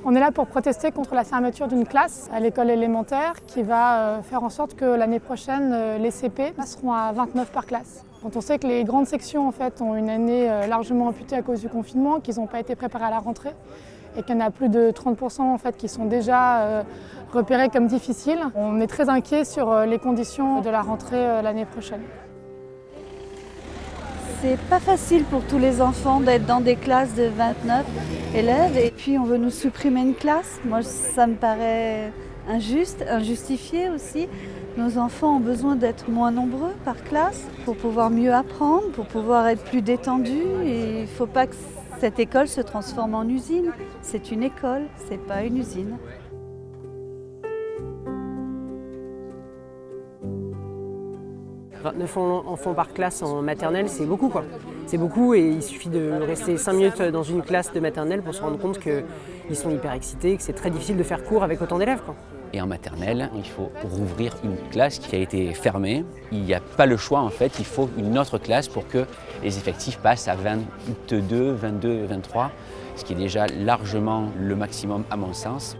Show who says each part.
Speaker 1: On est là pour protester contre la fermeture d'une classe à l'école élémentaire qui va faire en sorte que l'année prochaine, les CP passeront à 29 par classe. Quand on sait que les grandes sections en fait, ont une année largement amputée à cause du confinement, qu'ils n'ont pas été préparés à la rentrée et qu'il y en a plus de 30% en fait, qui sont déjà repérés comme difficiles, on est très inquiet sur les conditions de la rentrée l'année prochaine.
Speaker 2: C'est pas facile pour tous les enfants d'être dans des classes de 29 élèves et puis on veut nous supprimer une classe. Moi, ça me paraît injuste, injustifié aussi. Nos enfants ont besoin d'être moins nombreux par classe pour pouvoir mieux apprendre, pour pouvoir être plus détendus. Et il ne faut pas que cette école se transforme en usine. C'est une école, c'est pas une usine.
Speaker 3: « 29 enfants par classe en maternelle, c'est beaucoup quoi. C'est beaucoup et il suffit de rester 5 minutes dans une classe de maternelle pour se rendre compte qu'ils sont hyper excités, que c'est très difficile de faire cours avec autant d'élèves, quoi.
Speaker 4: Et en maternelle, il faut rouvrir une classe qui a été fermée. Il n'y a pas le choix en fait, il faut une autre classe pour que les effectifs passent à 22, 22, 23, ce qui est déjà largement le maximum à mon sens.